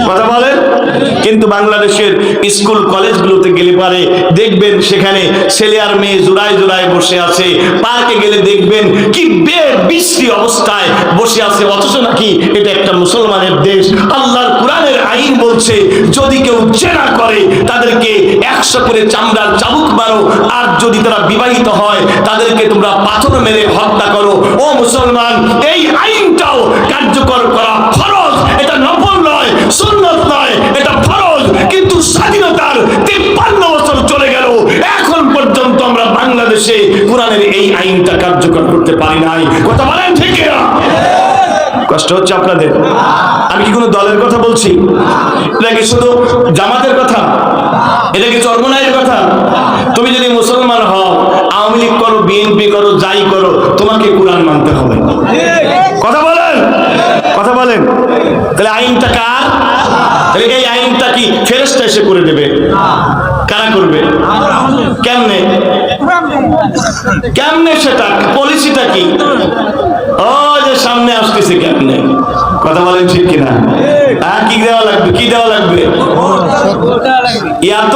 কথা বলেন। কিন্তু বাংলাদেশের স্কুল কলেজগুলোতে গেলে পারে দেখবেন সেখানে ছেলে আর মেয়ে জোড়ায় জোড়ায় বসে আছে। পার্কে গেলে দেখবেন কি বিশ্রী অবস্থায় বসে আছে, অথচ নাকি এটা একটা মুসলমানের দেশ। আল্লাহর কোরআনের আইন বলছে যদি কেউ জেনা করে তাদেরকে 100 করে চামড়ার চাবুক মারো, আর যদি তারা বিবাহিত হয় তাদেরকে তোমরা পাথর মেরে হত্যা করো। ও মুসলমান, এই আইনটাও কার্যকর করা ফরজ, এটা নফল নয়, সুন্নাত নয়, এটা ফরজ। কিন্তু স্বাধীনতার 53 বছর চলে গেল, এখন পর্যন্ত আমরা বাংলাদেশে কোরআনের এই আইনটা কার্যকর করতে পারি নাই। কথা বলেন ঠিক না? কষ্ট হচ্ছে আপনাদের? আমি কি কোনো দলের কথা বলছি? এটা কি শুধু জামাতের কথা? এটা কি চরমনাইয়ের কথা? তুমি যদি মুসলমান হও, আওয়ামী লীগ করো, বিএনপি করো, যাই করো, তোমাকে কোরআন মানতে হবে। কথা বলেন, কথা বলেন। তাহলে আইনটা কার? তাহলে এই আইনটা কি ফেরেশতা এসে করে দেবে? কারা করবে? কেমনে কেমনে সেটা পলিসিটা কি? ও যে সামনে আসতেছে কেমনে? কথা বলেন ঠিক কিনা? কি দেওয়া লাগবে? কি দেওয়া লাগবে? এত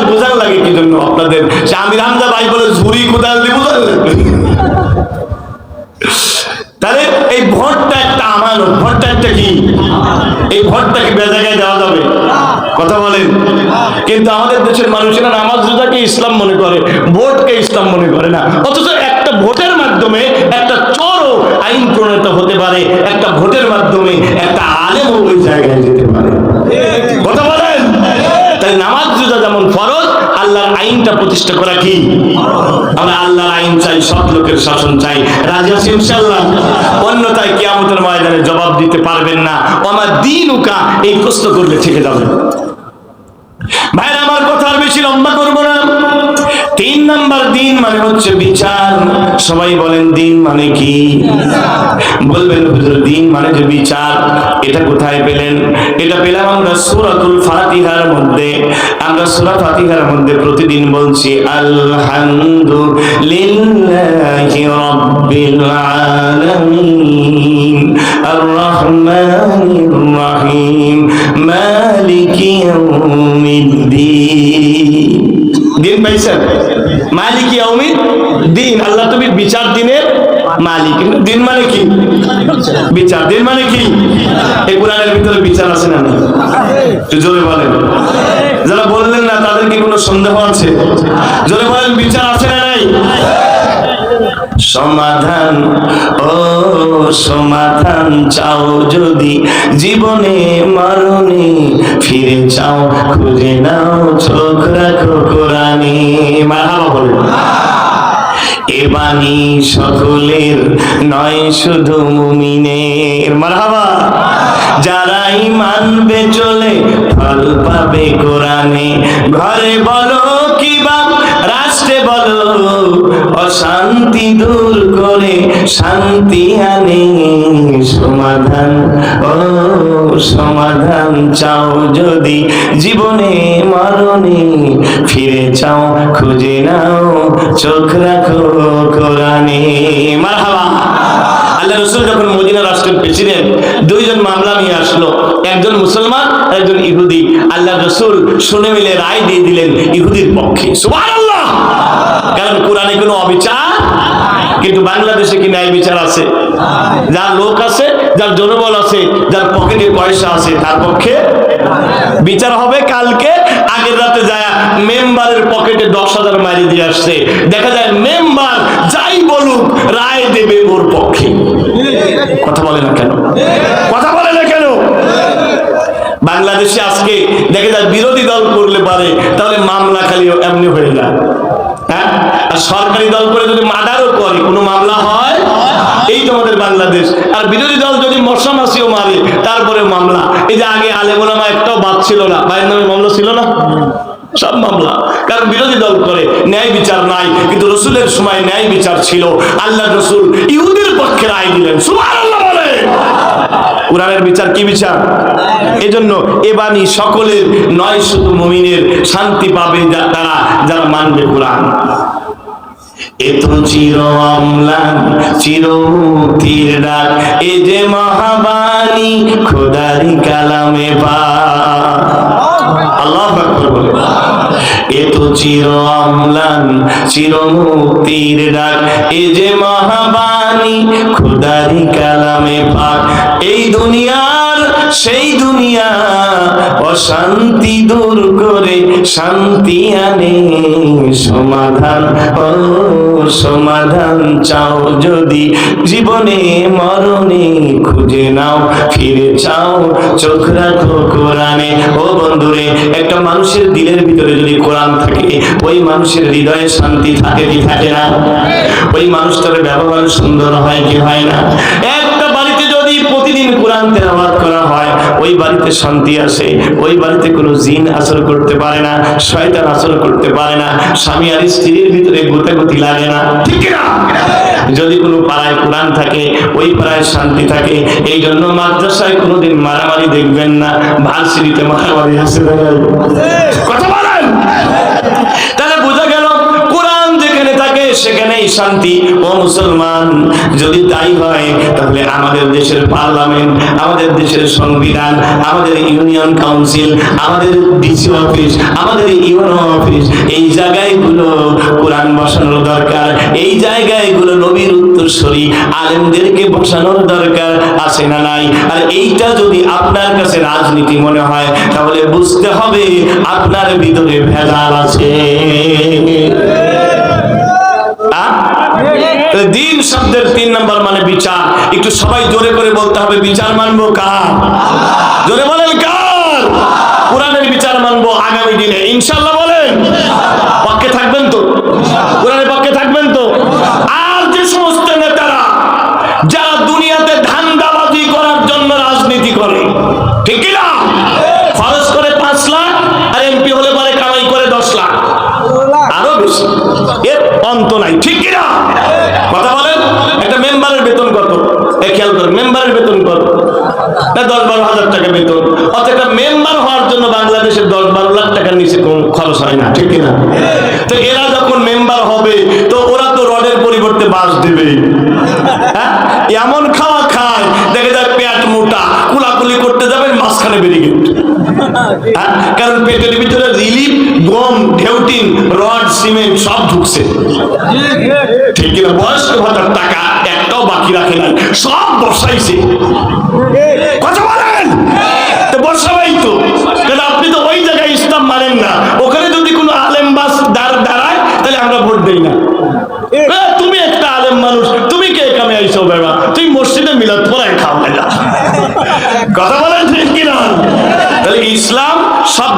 বোঝান লাগে কি জন্য আপনাদের? আমির হামজা ভাই বলে ঝুরি কোদাল দিয়ে বোঝান লাগবে। তাহলে এই ভোটটা একটা আমানত, ভোটটা একটা কি? এই ভোটটাকে বেজায় দেওয়া যাবে? কথা বলেন। কিন্তু আমাদের দেশের মানুষেরা নামাজ রোজাকে ইসলাম মনে করে, ভোটকে ইসলাম মনে করে না। অথচ একটা ভোটের মাধ্যমে একটা চোরও আইন প্রণেতা হতে পারে, একটা ভোটের মাধ্যমে একটা আলেমও ওই জায়গায় যেতে পারে। কথা বলেন। তাই নামাজ রোজা যেমন ফরজ, আল্লাহর আইনটা প্রতিষ্ঠা করা কি? আমরা আল্লাহর আইন চাই, সৎ লোকের শাসন চাই। রাজি আছি ইনশাআল্লাহ? অন্যথায় কিয়ামতের ময়দানে জবাব দিতে পারবেন না। আমার দিনুকা এই প্রশ্ন করলে থেকে যাবে। ভাইরা আমার কথা আর বেশি লম্বা করবো না। 3 নাম্বার দিন মানে হচ্ছে বিচার। সবাই বলেন দিন মানে কি? বলবেন হুজুর দিন মানে যে বিচার, এটা কোথায় পেলেন? এটা পেলাম আমরা সূরাতুল ফাতিহার মধ্যে। আমরা সূরা ফাতিহার মধ্যে প্রতিদিন বলছি আলহামদুলিল্লাহি রাব্বিল আলামিন আর রহমানির রহিম মালিকি ইয়াউমিদ্দিন। দিন পাইছেন? মালিকি ইয়াউমিদ্দিন। আল্লাহ তুমি বিচার দিনের মালিক। দিন মানে কি? বিচার। দিন মানে কি? এই কোরআনের ভিতরে বিচার আছে না? জোরে বলেন। যারা বললেন না তাদের কি কোনো সন্দেহ আছে? জোরে বলেন, বিচার আছে না নাই? সমাধান, ও সমাধান চাও যদি জীবনে মরণে, ফিরে চাও খুঁজে নাও চোখ রাখো কোরআনে। মারহাবা বলেন। এ বাণী সকলের নয় শুধু মুমিনের। মারহাবা। যারাই মানবে চলে ফল পাবে কোরআনে। ঘরে বলো কিবা রাষ্ট্রে বলো, অশান্তি দূর করে শান্তি আনে। সমাধান, ও সমাধান চাও যদি জীবনে মরণে, ফিরে চাও খুঁজে নাও চোখ রাখো কোরআনে। মারহাবা। আল্লাহ রাসূল যখন মদিনা রাষ্ট্রের প্রেসিডেন্ট, 2 জন মামলা নিয়ে আসলো, একজন মুসলমান, একজন ইহুদি। আল্লাহ রাসূল শুনে মিলে রায় দিয়ে দিলেন ইহুদির পক্ষে। সুবহানাল্লাহ। কারণ কোরআনে কোনো অবিচার। কিন্তু বাংলাদেশে কি ন্যায় বিচার আছে? যার লোক আছে, যার জনবল আছে, যার পকেটে পয়সা আছে, তার পক্ষে বিচার হবে। কালকে আগের রাতে যায় মেম্বারের পকেটে 10,000 মারি দিয়ে আসছে। দেখা যায় মেম্বার যাই বলুক রায় দেবে ওর পক্ষে। কথা বলে না কেন? কথা বলে না কেন? বাংলাদেশে আজকে দেখা যায় বিরোধী দল করলে পারে তাহলে মামলা খালি এমনি হয়ে যায়। হ্যাঁ, আর সরকারি দল করে যদি মার্ডারও করে কোনো মামলা হয়? এই তো আমাদের বাংলাদেশ। আর বিরোধী দল যদি মশা মাসিও মারে তারপরে মামলা। এই যে আগে আলেম ওলামা একটাও বাদ ছিল না, ভাইয়ের নামে মামলা ছিল না? সব মামলা। কারণ বিরোধী দল করে, ন্যায় বিচার নাই। কিন্তু রসুলের সময় ন্যায় বিচার ছিল। আল্লাহ রসুল ইহুদির পক্ষে রায় দিলেন। সুবহানাল্লাহ বলে। কোরআনের বিচার কি বিচার? এজন্য এ বাণী সকলের নয় শুধু মুমিনের। শান্তি পাবে তারা যারা মানবে কোরআন। এত চির অম্লান চির মুক্তির ডাক, এ যে মহাবাণী খোদারি কালামে পাক। আল্লাহু আকবার বলে। এত চির অম্লান চির মুক্তির ডাক, এ যে মহাবাণী খোদারি কালামে পাক। এই দুনিয়ার সেই দুনিয়া অশান্তি দূর করে শান্তি আনে সমাধান। ও সমাধান চাও যদি জীবনে মরণে, খুঁজে নাও ফিরে চাও চোখ রাখো কোরআনে। ও বন্ধুরে, একটা মানুষের দিলের ভিতরে যদি কোরআন থাকে, ওই মানুষের হৃদয়ে শান্তি থাকে কি থাকে না? ওই মানুষটার ব্যবহার সুন্দর হয় কি হয় না? একটা বাড়িতে যদি প্রতিদিন কোরআন তেলাওয়াত করা হয়, ওই বাড়িতে শান্তি আসে। ওই বাড়িতে কোনো জিন আসর করতে পারে না, শয়তান আসর করতে পারে না, স্বামী আর স্ত্রীর ভিতরে গোতাগুতি লাগে না, ঠিক না? যদি কোনো পাড়ায় কোরআন থাকে, ওই পাড়ায় শান্তি থাকে। এই জন্য মাদ্রাসায় কোনোদিন মারামারি দেখবেন না, ভার্সিটিতে মারামারি আছে। কথা বলেন। তাহলে বোঝা গেল কোরআন যেখানে থাকে সেখানেই শান্তি। ও মুসলমান, যদি তাই হয় তাহলে আমাদের দেশের পার্লামেন্ট, আমাদের দেশের সংবিধান, আমাদের ইউনিয়ন কাউন্সিল, আমাদের ডিসি অফিস, আমাদের ইউনো অফিস, এই জায়গাগুলো কোরআন বসানোর দরকার। এই জায়গাগুলো নবীর উত্তরসূরি আলেমদেরকে বসানোর দরকার আছে না নাই? আর এইটা যদি আপনার কাছে রাজনীতি মনে হয়, তাহলে বুঝতে হবে আপনার ভিতরে ভেজাল আছে। দিন শব্দের 3 নম্বর মানে বিচার। একটু সবাই জোরে করে বলতে হবে, বিচার মানবো কার? জোরে বলেন কার? কোরআনের বিচার মানবো আগামী দিনে ইনশাআল্লাহ। বলেন পক্ষে থাকবেন তো? কোরআনের পক্ষে থাকবেন তো? আর যে সমস্ত নেতারা যারা দুনিয়াতে ধান্দাবাজি করার জন্য রাজনীতি করে, ঠিক কি না? খরচ করে 5 লাখ আর এমপি হলে পরে কামাই করে 10 লাখ, আরো বেশি, এর অন্ত নাই, ঠিক কি না? কথা বলেন। একটা মেম্বারের বেতন কত? খেয়াল করেন, মেম্বারের বেতন কত? না 10-12 হাজার টাকা বেতন। অর্থাৎ একটা মেম্বার হওয়ার জন্য বাংলাদেশের 10-12 লাখ টাকার নিচে কোন খরচ হয় না, ঠিক না? তো এরা যখন মেম্বার হবে, তো ওরা তো রডের পরিবর্তে বাঁশ দেবে। হ্যাঁ, এমন খাওয়া খায়, দেখে যায় পেট মোটা, কুলাকুলি করতে যাবেন মাঝখানে ব্যারিকেড। কারণ পেটের ভিতরে রিলিফ, গম, ঢেউটিন, রড, সিমেন্ট সব ঢুকছে, ঠিক কিনা? বয়স্ক ভাতার টাকা একটাও বাকি রাখে নাই, সব বসাইছে। কথা বলেন। তো বসাবেই তো, কারণ আপনি তো ওই জায়গায় ইসলাম মানেন না। ওখানে যদি কোনো আলেম বাস দাঁড়ায়, তাহলে আমরা ভোট দেই না। তুমি একটা আলেম মানুষ, তুমি কে কামে আইছো বাবা? তুই মসজিদে মিলাদ পড়ায় খাও না। কথা বলেন ঠিক কিনা? তাহলে ইসলাম সব